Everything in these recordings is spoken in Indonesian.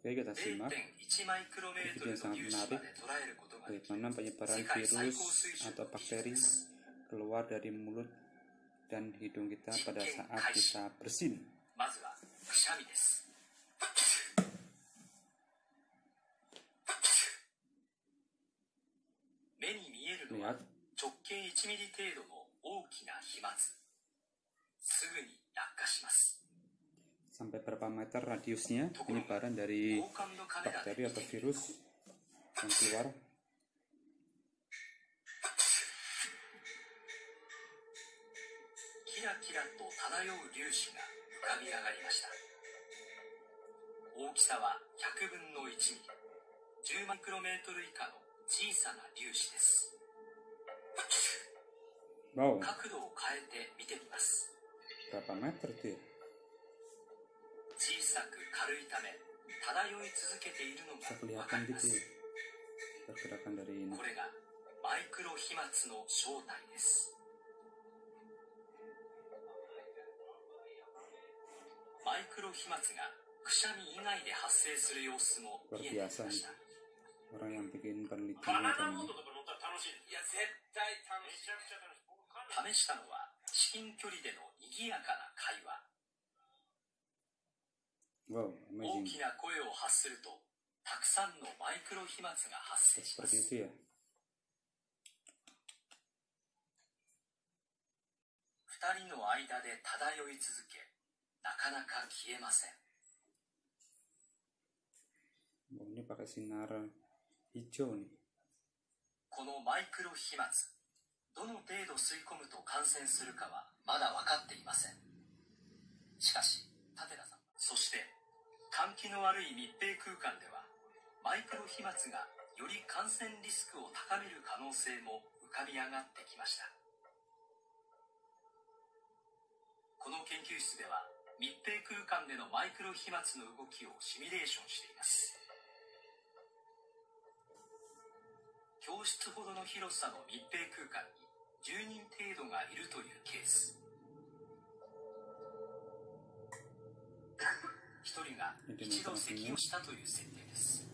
Oke, kita simak video yang sangat menarik bagaimana penyebaran virus atau bakteri keluar dari mulut dan hidung kita pada saat kita bersin. Lihat sampai berapa meter radiusnya penyebaran dari bakteri atau virus yang keluar. Wow, berapa meter itu ya? Bisa kelihatan gitu ya, pergerakan dari ini. Luar biasa nih orang yang bikin penelitian macam ini. Wow, amazing. Seperti itu ya. Oh, ini pakai sinar hijau nih. このマイクロ飛沫、どの程度吸い込むと感染するかはまだ分かっていません。しかし、舘田さん、そして換気の悪い密閉空間では、マイクロ飛沫がより感染リスクを高める可能性も浮かび上がってきました。この研究室では、密閉空間でのマイクロ飛沫の動きをシミュレーションしています。教室ほどの広さの密閉空間に10人程度がいるというケース。1人が一度咳をしたという設定です。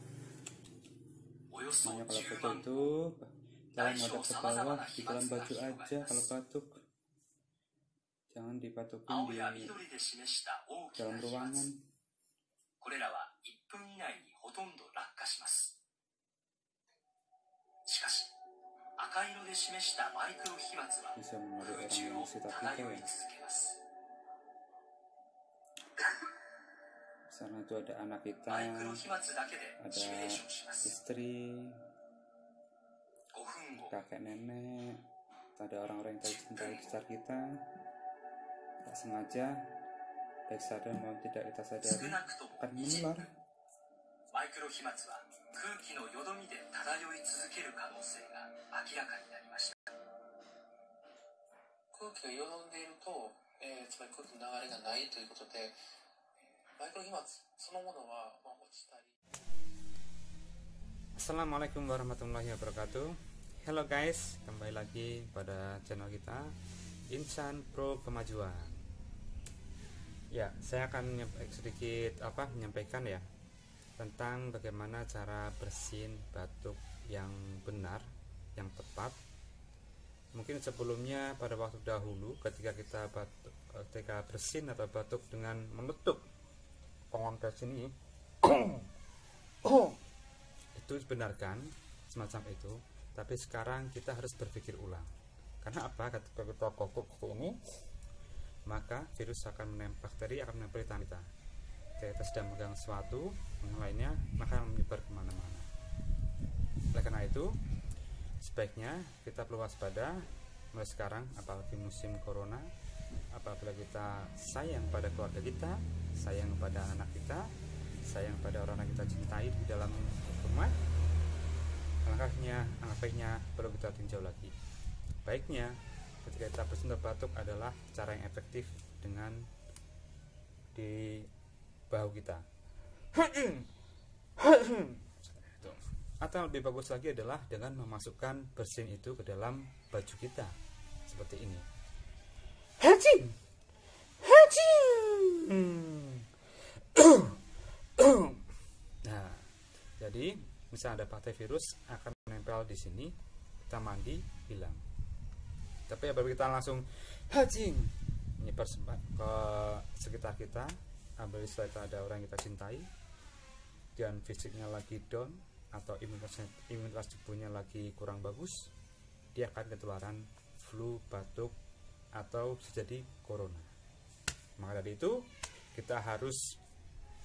およそ10万個、大小さまざまな飛沫が広がります。Jangan dipatukin di 青や緑で示した大きな飛沫。これらは1分以内にほとんど落下します。しかし、赤色で示したマイクロ飛沫は空中を漂い続けます。Sana itu ada anak kita, マイクロ飛沫だけで ada シミュレーションします。 istri, 5分後、 kakek nenek, ada orang-orang yang tercintai di sekitar kita. Tak sengaja, baik sadar maupun tidak kita 少 sadari, なくとも akan 20 menular. 分、マイクロ飛沫は空気のよどみで漂い続ける可能性が明らかになりました。空気がよどんでいると、つまり空気の流れがないということで、マイクロ飛沫そのものは、落ちたり。 Assalamualaikum warahmatullahi wabarakatuh. Hello guys, kembali lagi pada channel kita Insan Pro Kemajuan. Ya, saya akan sedikit menyampaikan ya tentang bagaimana cara bersin batuk yang benar, yang tepat. Mungkin sebelumnya pada waktu dahulu ketika ketika bersin atau batuk dengan menutup pengontes ini itu dibenarkan semacam itu, tapi sekarang kita harus berpikir ulang. Karena apa? Ketika kita batuk seperti ini, maka virus akan bakteri akan menempel di tangan kita. Ketika kita sedang memegang sesuatu yang lainnya, maka akan menyebar kemana-mana. Oleh karena itu, sebaiknya kita perlu waspada mulai sekarang, apalagi musim corona. Apabila kita sayang pada keluarga kita, sayang pada anak kita, sayang pada orang yang kita cintai di dalam rumah, langkahnya, baiknya perlu kita tinjau lagi. Baiknya ketika kita bersin atau batuk adalah cara yang efektif dengan di bahu kita. Atau lebih bagus lagi adalah dengan memasukkan bersin itu ke dalam baju kita seperti ini. Hacing, hacing. Jadi misalnya ada bakteri virus akan menempel di sini, kita mandi hilang. Tapi apabila kita langsung hajing menyebar ke sekitar kita, apabila setelah itu ada orang yang kita cintai dan fisiknya lagi down atau imunitas tubuhnya lagi kurang bagus, dia akan ketularan flu, batuk, atau bisa jadi corona. Maka dari itu kita harus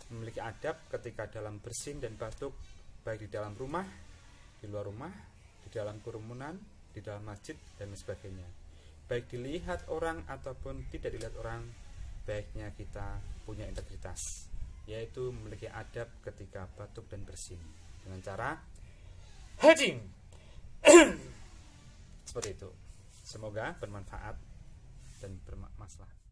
memiliki adab ketika dalam bersin dan batuk, baik di dalam rumah, di luar rumah, di dalam kerumunan, di dalam masjid, dan sebagainya. Baik dilihat orang ataupun tidak dilihat orang, baiknya kita punya integritas, yaitu memiliki adab ketika batuk dan bersin dengan cara hajing. Seperti itu. Semoga bermanfaat dan bermaslahat.